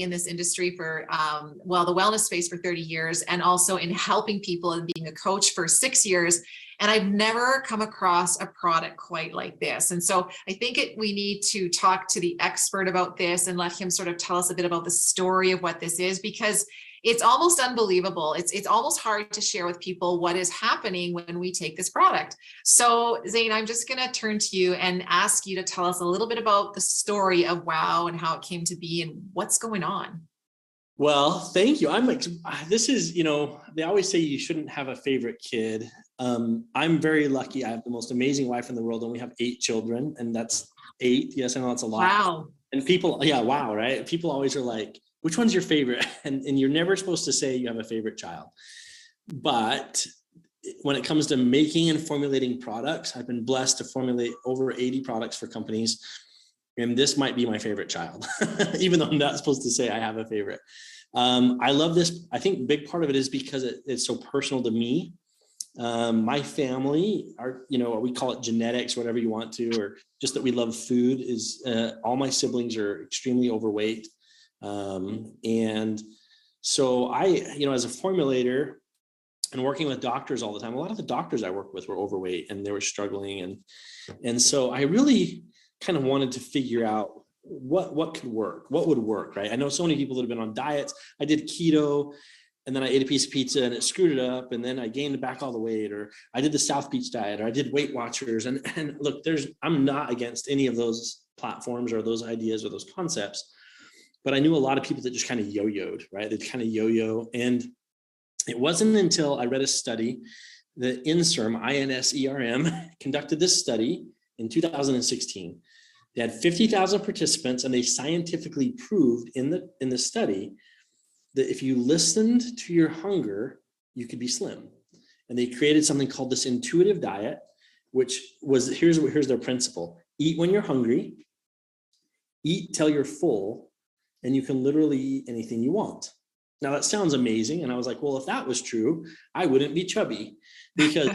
in this industry for, the wellness space for 30 years, and also in helping people and being a coach for 6 years. And I've never come across a product quite like this. And so I think we need to talk to the expert about this and let him sort of tell us a bit about the story of what this is, because it's almost unbelievable. It's almost hard to share with people what is happening when we take this product. So Zane, I'm just going to turn to you and ask you to tell us a little bit about the story of Wow and how it came to be and what's going on. Well, thank you. I'm like, this is, they always say you shouldn't have a favorite kid. I'm very lucky. I have the most amazing wife in the world, and we have 8 children, and that's 8. Yes, I know that's a lot. Wow. And people, yeah, wow, right? People always are like, which one's your favorite? And you're never supposed to say you have a favorite child. But when it comes to making and formulating products, I've been blessed to formulate over 80 products for companies. And this might be my favorite child, even though I'm not supposed to say I have a favorite. I love this. I think a big part of it is because it's so personal to me. My family are, we call it genetics, whatever you want to, or just that we love food, is all my siblings are extremely overweight. And so I, as a formulator and working with doctors all the time, a lot of the doctors I worked with were overweight and they were struggling. And so I really kind of wanted to figure out what could work, what would work, right? I know so many people that have been on diets. I did keto, and then I ate a piece of pizza and it screwed it up, and then I gained back all the weight, or I did the South Beach diet, or I did Weight Watchers. And look, I'm not against any of those platforms or those ideas or those concepts, but I knew a lot of people that just kind of yo-yoed, right? They'd kind of yo-yo. And it wasn't until I read a study that INSERM, INSERM, conducted this study in 2016. They had 50,000 participants, and they scientifically proved in the study that if you listened to your hunger, you could be slim. And they created something called this intuitive diet, which was, here's their principle: eat when you're hungry, eat till you're full, and you can literally eat anything you want. Now that sounds amazing. And I was like, well, if that was true, I wouldn't be chubby, because,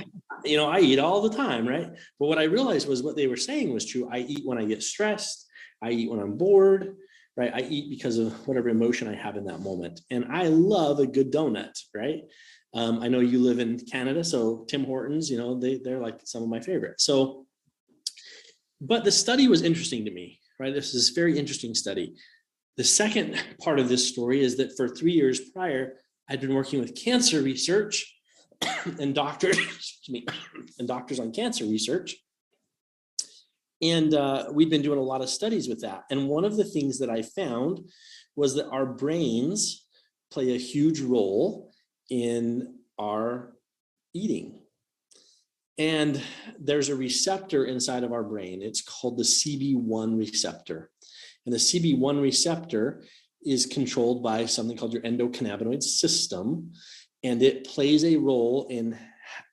I eat all the time, right? But what I realized was what they were saying was true. I eat when I get stressed. I eat when I'm bored, right? I eat because of whatever emotion I have in that moment. And I love a good donut, right? I know you live in Canada, so Tim Hortons, they're like some of my favorites. So, but the study was interesting to me, right? This is a very interesting study. The second part of this story is that for 3 years prior, I'd been working with cancer research and doctors, and doctors on cancer research. And we'd been doing a lot of studies with that. And one of the things that I found was that our brains play a huge role in our eating. And there's a receptor inside of our brain. It's called the CB1 receptor. And the CB1 receptor is controlled by something called your endocannabinoid system. And it plays a role in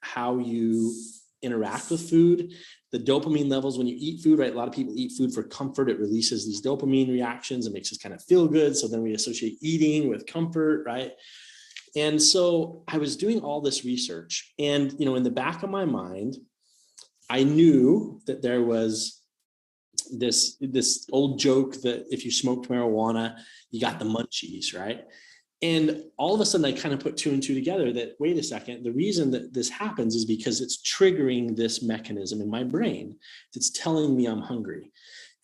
how you interact with food, the dopamine levels when you eat food, right? A lot of people eat food for comfort. It releases these dopamine reactions. It makes us kind of feel good. So then we associate eating with comfort, right? And so I was doing all this research, and, in the back of my mind, I knew that there was this old joke that if you smoked marijuana, you got the munchies, right? And all of a sudden I kind of put 2 and 2 together that, wait a second, the reason that this happens is because it's triggering this mechanism in my brain. It's telling me I'm hungry.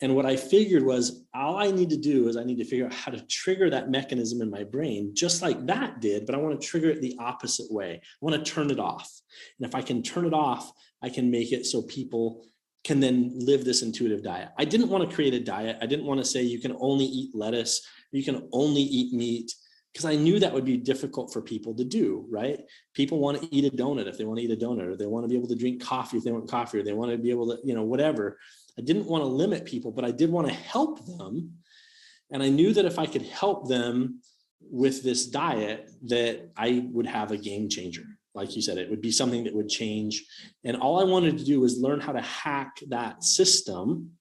And what I figured was, all I need to do is I need to figure out how to trigger that mechanism in my brain, just like that did, but I want to trigger it the opposite way. I want to turn it off. And if I can turn it off, I can make it so people can then live this intuitive diet. I didn't want to create a diet. I didn't want to say you can only eat lettuce, or you can only eat meat, because I knew that would be difficult for people to do, right? People want to eat a donut if they want to eat a donut, or they want to be able to drink coffee if they want coffee, or they want to be able to, whatever. I didn't want to limit people, but I did want to help them. And I knew that if I could help them with this diet, that I would have a game changer. Like you said, it would be something that would change. And all I wanted to do was learn how to hack that system.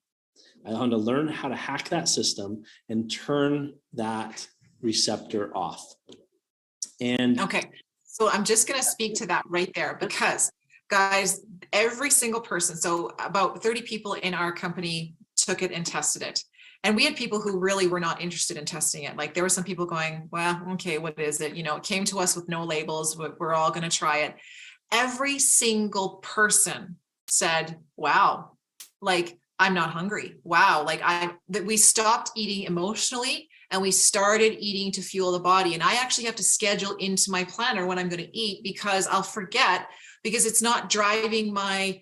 I wanted to learn how to hack that system and turn that receptor off. And okay, so I'm just going to speak to that right there, because guys, every single person, so about 30 people in our company took it and tested it. And we had people who really were not interested in testing it. Like there were some people going, well, okay, what is it? You know, it came to us with no labels, but we're all going to try it. Every single person said, wow, like I'm not hungry. Wow. Like that we stopped eating emotionally and we started eating to fuel the body. And I actually have to schedule into my planner when I'm going to eat because I'll forget, because it's not driving my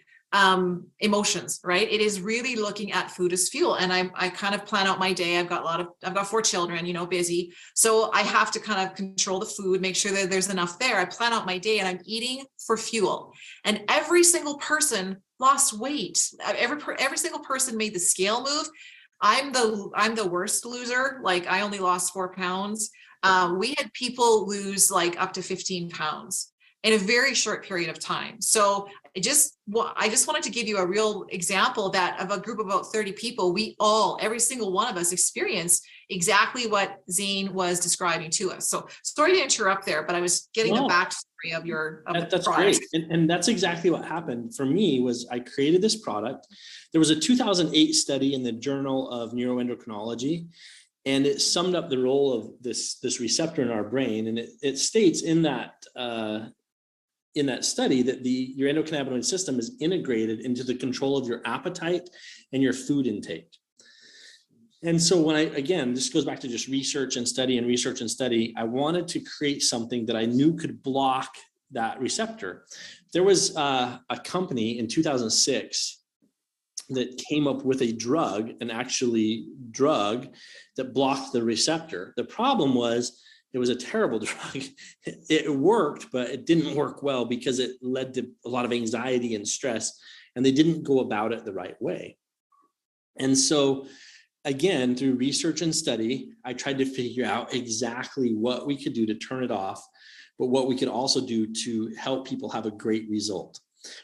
emotions, right? It is really looking at food as fuel. And I kind of plan out my day. I've got 4 children, you know, busy. So I have to kind of control the food, make sure that there's enough there. I plan out my day and I'm eating for fuel. And every single person lost weight. Every single person made the scale move. I'm the worst loser. Like I only lost 4 pounds. We had people lose like up to 15 pounds in a very short period of time. So I just wanted to give you a real example that of a group of about 30 people, every single one of us experienced exactly what Zane was describing to us. So sorry to interrupt there, but I was getting the backstory of the that's product. great. And that's exactly what happened for me. Was I created this product. There was a 2008 study in the Journal of Neuroendocrinology, and it summed up the role of this receptor in our brain. And it states in that study that your endocannabinoid system is integrated into the control of your appetite and your food intake. And so this goes back to just research and study, I wanted to create something that I knew could block that receptor. There was a company in 2006 that came up with a drug that blocked the receptor. The problem was, it was a terrible drug. It worked, but it didn't work well because it led to a lot of anxiety and stress, and they didn't go about it the right way. And so, again, through research and study, I tried to figure out exactly what we could do to turn it off, but what we could also do to help people have a great result.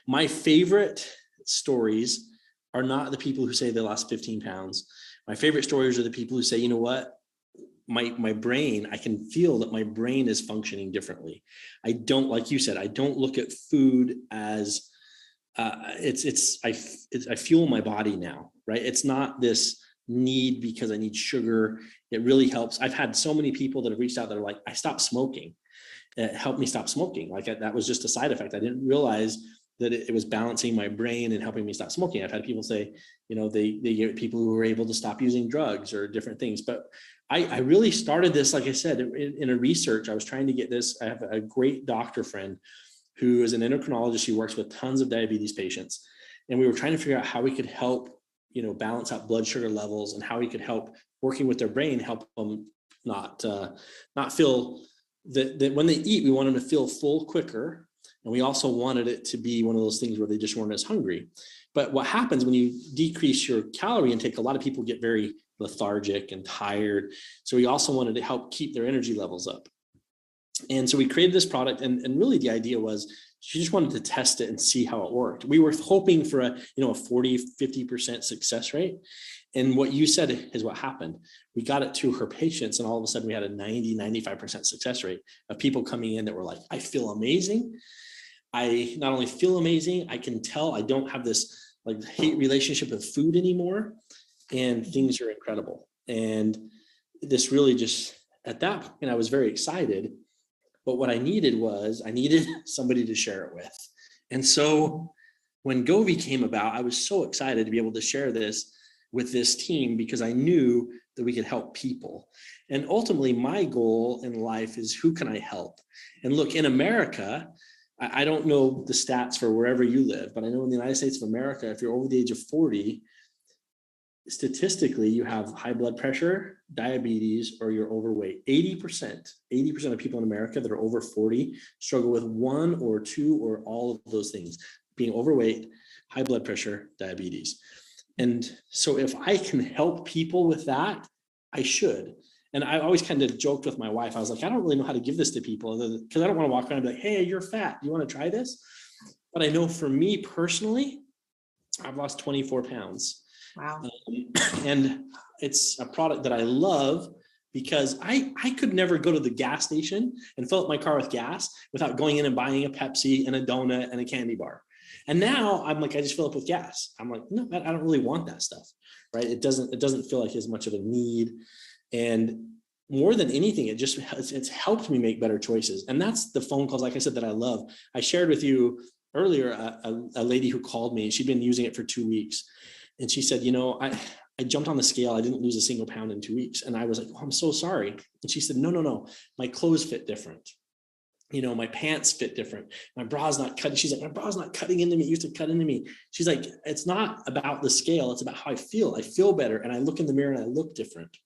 My favorite stories are not the people who say they lost 15 pounds. My favorite stories are the people who say, you know what? My brain, I can feel that my brain is functioning differently. I don't, like you said, I don't look at food as I fuel my body now, right? It's not this need because I need sugar. It really helps. I've had so many people that have reached out that are like, I stopped smoking. It helped me stop smoking. Like that was just a side effect. I didn't realize that it was balancing my brain and helping me stop smoking. I've had people say, you know, they get people who were able to stop using drugs or different things. But I really started this, like I said, in a research. I was trying to get this. I have a great doctor friend who is an endocrinologist. He works with tons of diabetes patients. And we were trying to figure out how we could help, you know, balance out blood sugar levels, and how we could help working with their brain, help them not feel that when they eat, we want them to feel full quicker. And we also wanted it to be one of those things where they just weren't as hungry. But what happens when you decrease your calorie intake, a lot of people get very lethargic and tired. So we also wanted to help keep their energy levels up. And so we created this product, and really the idea was she just wanted to test it and see how it worked. We were hoping for a 40-50% success rate. And what you said is what happened. We got it to her patients, and all of a sudden we had a 90-95% success rate of people coming in that were like, I feel amazing. I not only feel amazing, I can tell I don't have this like hate relationship with food anymore, and things are incredible. And this really just, at that point, I was very excited. But what I needed somebody to share it with. And so when Govee came about, I was so excited to be able to share this with this team, because I knew that we could help people. And ultimately, my goal in life is, who can I help? And look, in America, I don't know the stats for wherever you live, but I know in the United States of America, if you're over the age of 40, statistically, you have high blood pressure, diabetes, or you're overweight. 80% of people in America that are over 40 struggle with one or two or all of those things: being overweight, high blood pressure, diabetes. And so if I can help people with that, I should. And I always kind of joked with my wife. I was like, I don't really know how to give this to people, because I don't want to walk around and be like, hey, you're fat. Do you want to try this? But I know for me personally, I've lost 24 pounds. Wow. And it's a product that I love, because I could never go to the gas station and fill up my car with gas without going in and buying a Pepsi and a donut and a candy bar. And now I'm like, I just fill up with gas. I'm like, no, I don't really want that stuff, right? It doesn't feel like as much of a need. And more than anything, it's helped me make better choices. And that's the phone calls, like I said, that I love. I shared with you earlier, a lady who called me, she'd been using it for 2 weeks. And she said, I jumped on the scale. I didn't lose a single pound in 2 weeks. And I was like, oh, I'm so sorry. And she said, no, my clothes fit different. My pants fit different. My bra's not cutting. She's like, my bra's not cutting into me. It used to cut into me. She's like, it's not about the scale. It's about how I feel. I feel better. And I look in the mirror and I look different.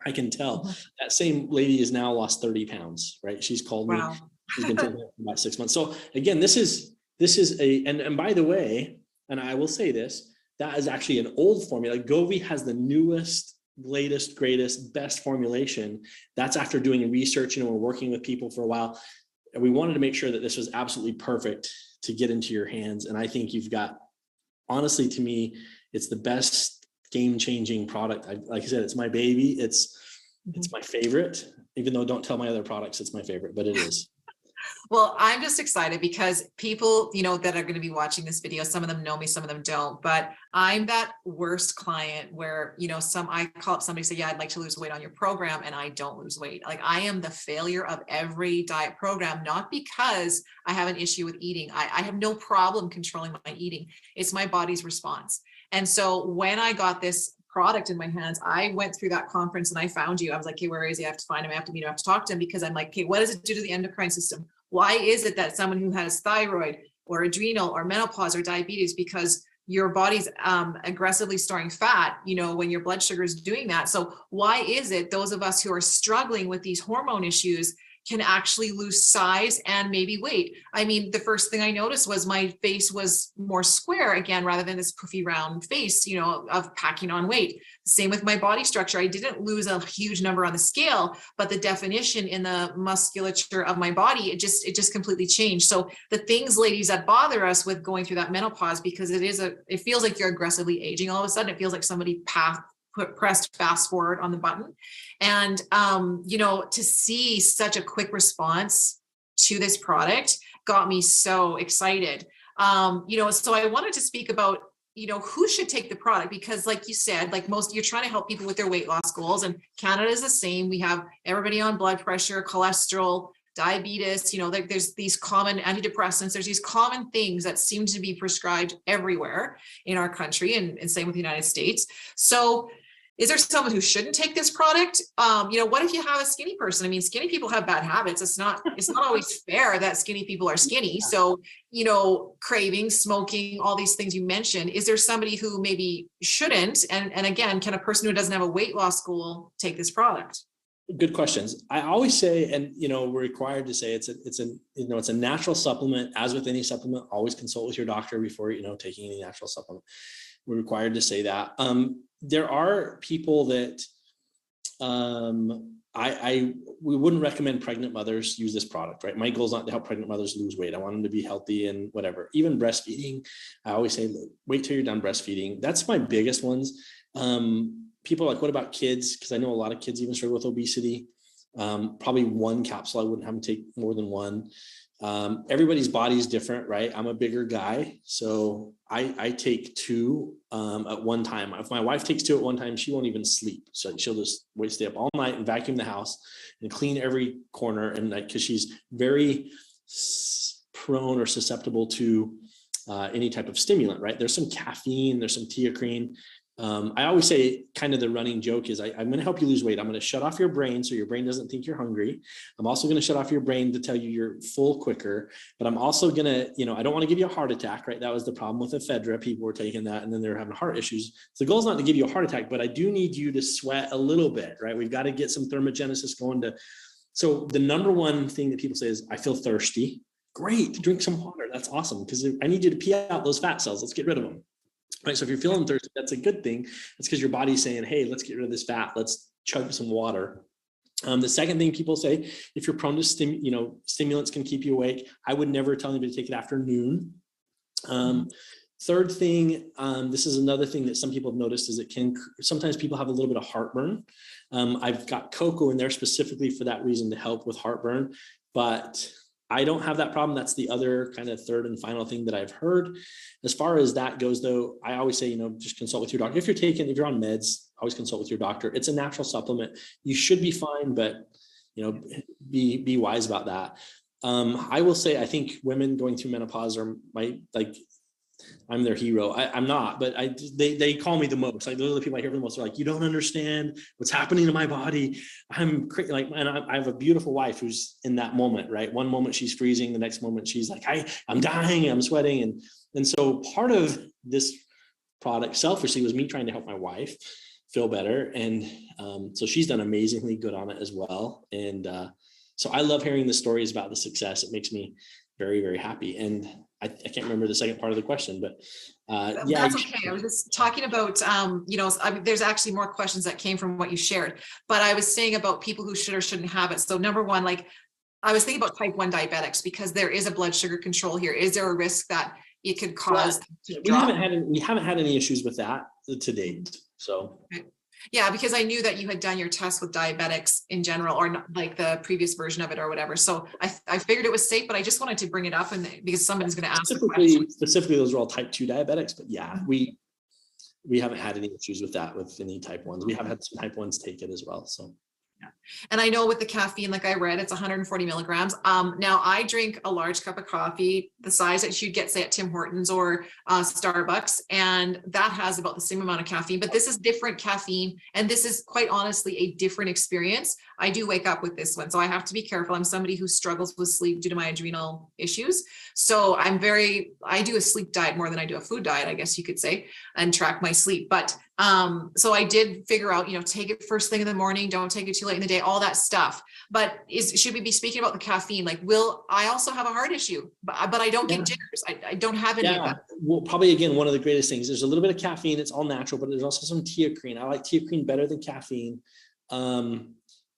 I can tell. That same lady has now lost 30 pounds, right? She's called me. Wow. She's been taking it for about 6 months. So again, this is and by the way, and I will say this, that is actually an old formula. Govee has the newest, latest, greatest, best formulation. That's after doing research, we're working with people for a while. And we wanted to make sure that this was absolutely perfect to get into your hands. And I think you've got, honestly, to me, it's the best game-changing product. Like I said, it's my baby. It's my favorite, even though don't tell my other products it's my favorite, but it is. Well, I'm just excited because people, that are going to be watching this video, some of them know me, some of them don't, but I'm that worst client where, I call up somebody, say, yeah, I'd like to lose weight on your program. And I don't lose weight. Like, I am the failure of every diet program, not because I have an issue with eating. I have no problem controlling my eating. It's my body's response. And so when I got this product in my hands, I went through that conference and I found you. I was like, okay, where is he? I have to find him. I have to meet him. I have to talk to him, because I'm like, okay, what does it do to the endocrine system? Why is it that someone who has thyroid or adrenal or menopause or diabetes, because your body's aggressively storing fat, when your blood sugar is doing that. So why is it those of us who are struggling with these hormone issues can actually lose size and maybe weight? I mean, the first thing I noticed was my face was more square again, rather than this poofy round face, of packing on weight. Same with my body structure. I didn't lose a huge number on the scale, but the definition in the musculature of my body, it just completely changed. So the things, ladies, that bother us with going through that menopause, because it feels like you're aggressively aging all of a sudden. It feels like somebody pressed fast forward on the button. And, to see such a quick response to this product got me so excited. So I wanted to speak about, who should take the product, because like you said, like you're trying to help people with their weight loss goals, and Canada is the same. We have everybody on blood pressure, cholesterol, diabetes, there's these common antidepressants, there's these common things that seem to be prescribed everywhere in our country, and same with the United States. So is there someone who shouldn't take this product? What if you have a skinny person? I mean, skinny people have bad habits. It's not always fair that skinny people are skinny. So, cravings, smoking, all these things you mentioned. Is there somebody who maybe shouldn't? And again, can a person who doesn't have a weight loss goal take this product? Good questions. I always say, and we're required to say it's a natural supplement. As with any supplement, always consult with your doctor before taking any natural supplement. We're required to say that. There are people that we wouldn't recommend pregnant mothers use this product, right? My goal is not to help pregnant mothers lose weight. I want them to be healthy and whatever. Even breastfeeding, I always say, wait till you're done breastfeeding. That's my biggest ones. People are like, what about kids? Because I know a lot of kids even struggle with obesity. Probably one capsule. I wouldn't have them take more than one. Everybody's body is different, right? I'm a bigger guy, so I take 2 at one time. If my wife takes 2 at one time, she won't even sleep. So she'll just stay up all night and vacuum the house and clean every corner. And because she's very prone or susceptible to any type of stimulant, right? There's some caffeine, there's some teacrine. I always say, kind of the running joke is I'm going to help you lose weight. I'm going to shut off your brain so your brain doesn't think you're hungry. I'm also going to shut off your brain to tell you you're full quicker, but I'm also going to, I don't want to give you a heart attack, right? That was the problem with ephedra. People were taking that and then they were having heart issues. So the goal is not to give you a heart attack, but I do need you to sweat a little bit, right? We've got to get some thermogenesis going so the number one thing that people say is, I feel thirsty. Great, drink some water. That's awesome, because I need you to pee out those fat cells. Let's get rid of them. Right. So if you're feeling thirsty, that's a good thing. It's because your body's saying, hey, let's get rid of this fat. Let's chug some water. The second thing people say, if you're prone to stimulants can keep you awake. I would never tell anybody to take it after noon. Third thing, this is another thing that some people have noticed, is sometimes people have a little bit of heartburn. I've got cocoa in there specifically for that reason, to help with heartburn. But I don't have that problem. That's the other kind of third and final thing that I've heard. As far as that goes, though, I always say, just consult with your doctor. If you're on meds, always consult with your doctor. It's a natural supplement. You should be fine, but be wise about that. I will say, I think women going through menopause are I'm their hero. I'm not, but they call me the most. Like, those are the people I hear the most. They're like, you don't understand what's happening to my body. I'm and I have a beautiful wife who's in that moment, right? One moment she's freezing, the next moment she's like, I'm dying, I'm sweating. And so part of this product selfishly was me trying to help my wife feel better. And so she's done amazingly good on it as well. And so I love hearing the stories about the success. It makes me very, very happy. And I can't remember the second part of the question, but yeah. That's okay. I was just talking about, there's actually more questions that came from what you shared, but I was saying about people who should or shouldn't have it. So number one, like, I was thinking about type 1 diabetics, because there is a blood sugar control here. Is there a risk that it could cause? We haven't had any issues with that to date. So. Okay. Yeah, because I knew that you had done your test with diabetics in general, or not, like the previous version of it or whatever. So I figured it was safe, but I just wanted to bring it up, and because somebody's going to ask. Specifically, those are all type 2 diabetics, but yeah, we haven't had any issues with that with any type 1s. We have had some type 1s take it as well. So. Yeah. And I know with the caffeine, like I read, it's 140 milligrams. Now I drink a large cup of coffee, the size that you'd get, say, at Tim Hortons or Starbucks, and that has about the same amount of caffeine, but this is different caffeine. And this is quite honestly a different experience. I do wake up with this one, so I have to be careful. I'm somebody who struggles with sleep due to my adrenal issues. So I do a sleep diet more than I do a food diet, I guess you could say, and track my sleep. But so I did figure out, take it first thing in the morning, don't take it too late in the day, all that stuff. But should we be speaking about the caffeine? Like, I also have a heart issue, but I don't get jitters. I don't have any of that. Well, probably, again, one of the greatest things, there's a little bit of caffeine, it's all natural, but there's also some teocrine. I like teocrine better than caffeine.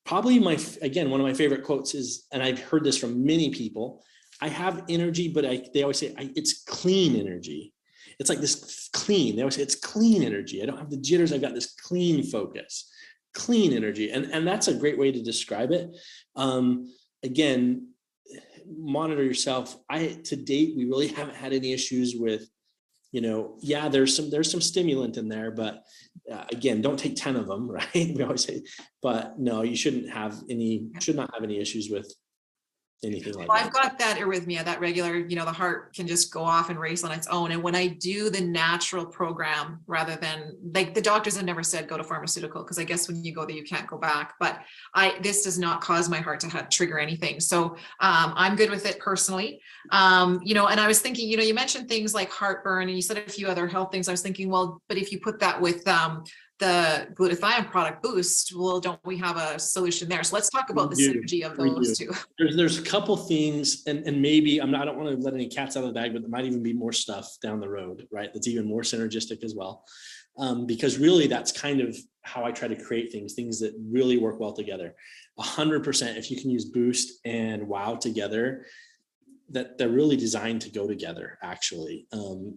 Probably one of my favorite quotes is, and I've heard this from many people, I have energy, but they always say it's clean energy. It's like this clean. They always say it's clean energy. I don't have the jitters. I've got this clean focus, clean energy. And that's a great way to describe it. Again, monitor yourself. To date, we really haven't had any issues with, there's some stimulant in there, but again, don't take 10 of them, right? We always say, but no, you should not have any issues with anything like that. I've got that arrhythmia, that regular, the heart can just go off and race on its own. And when I do the natural program, rather than, like, the doctors have never said go to pharmaceutical, because I guess when you go there, you can't go back. But this does not cause my heart to trigger anything. So I'm good with it personally. And I was thinking, you mentioned things like heartburn, and you said a few other health things. I was thinking, well, but if you put that with the glutathione product Boost, well, don't we have a solution there? So let's talk about the synergy of those two. There's a couple things, and maybe I don't want to let any cats out of the bag, but there might even be more stuff down the road, right? That's even more synergistic as well. Because really that's kind of how I try to create things that really work well together. 100%, if you can use Boost and Wow together, that they're really designed to go together, actually.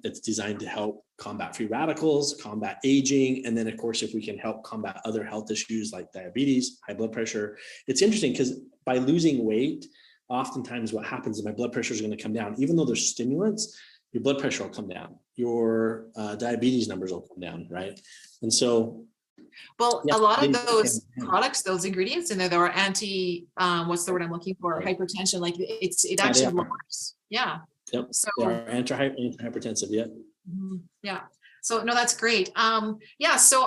It's designed to help combat free radicals, combat aging, and then, of course, if we can help combat other health issues like diabetes, high blood pressure. It's interesting because by losing weight, oftentimes what happens is my blood pressure is going to come down. Even though there's stimulants, your blood pressure will come down. Your diabetes numbers will come down, right? And so... Well, a lot of those products, those ingredients in there, there are what's the word I'm looking for? Hypertension. Like it actually lowers. Yeah. Yep. So they are antihypertensive. Yeah. Yeah. So no, that's great. So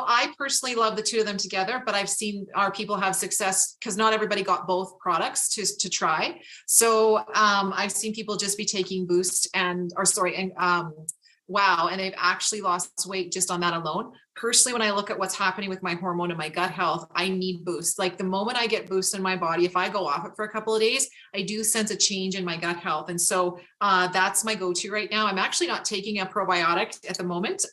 I personally love the two of them together, but I've seen our people have success because not everybody got both products to try. So I've seen people just be taking Boost and Wow, and they've actually lost weight just on that alone. Personally, when I look at what's happening with my hormone and my gut health, I need Boost. Like the moment I get Boost in my body, if I go off it for a couple of days, I do sense a change in my gut health. And so that's my go-to right now. I'm actually not taking a probiotic at the moment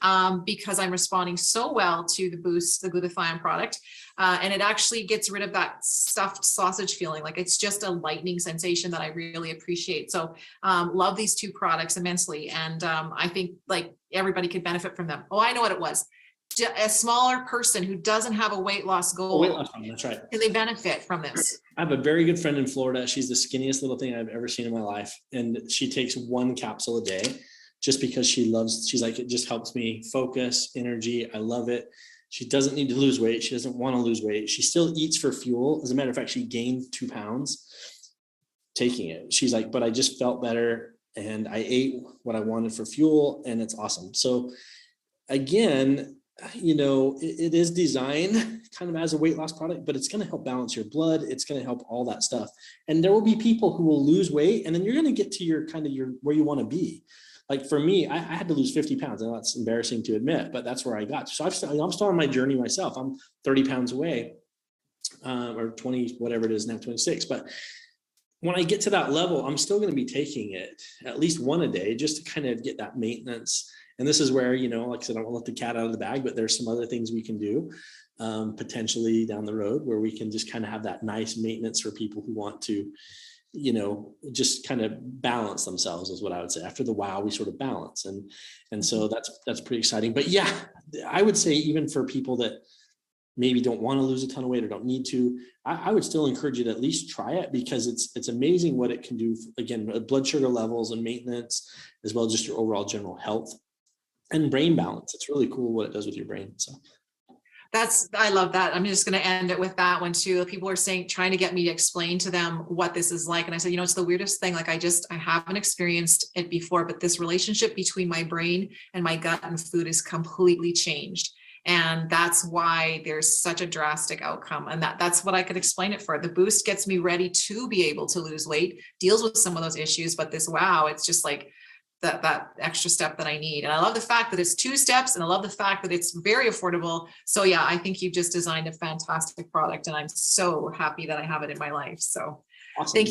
because I'm responding so well to the Boost, the glutathione product. And it actually gets rid of that stuffed sausage feeling. Like it's just a lightening sensation that I really appreciate. So love these two products immensely. And I think like everybody could benefit from them. Oh, I know what it was. a smaller person who doesn't have a weight loss Oh, goal, weight loss one, that's right. can they benefit from this? I have a very good friend in Florida. She's the skinniest little thing I've ever seen in my life. And she takes 1 capsule a day just because she's like, it just helps me focus, energy. I love it. She doesn't need to lose weight. She doesn't want to lose weight. She still eats for fuel. As a matter of fact, she gained 2 pounds taking it. She's like, but I just felt better and I ate what I wanted for fuel, and it's awesome. So again, it is designed kind of as a weight loss product, but it's going to help balance your blood. It's going to help all that stuff. And there will be people who will lose weight, and then you're going to get to your where you want to be. Like for me, I had to lose 50 pounds. I know that's embarrassing to admit, but that's where I got to. So I'm still on my journey myself. I'm 30 pounds away, or 20, whatever it is now, 26. But when I get to that level, I'm still going to be taking it at least 1 a day just to kind of get that maintenance. And this is where, like I said, I don't want to let the cat out of the bag, but there's some other things we can do potentially down the road where we can just kind of have that nice maintenance for people who want to, just kind of balance themselves is what I would say. After the wow, we sort of balance. And so that's pretty exciting. But yeah, I would say even for people that maybe don't want to lose a ton of weight or don't need to, I would still encourage you to at least try it, because it's amazing what it can do. Again, blood sugar levels and maintenance, as well as just your overall general health and brain balance. It's really cool what it does with your brain. So I love that. I'm just going to end it with that one too. People are trying to get me to explain to them what this is like. And I said, it's the weirdest thing. Like I haven't experienced it before, but this relationship between my brain and my gut and food is completely changed. And that's why there's such a drastic outcome. And that's what I could explain it for. The boost gets me ready to be able to lose weight, deals with some of those issues, but this wow, it's just like that extra step that I need. And I love the fact that it's 2 steps, and I love the fact that it's very affordable. So yeah, I think you've just designed a fantastic product, and I'm so happy that I have it in my life. So awesome. Thank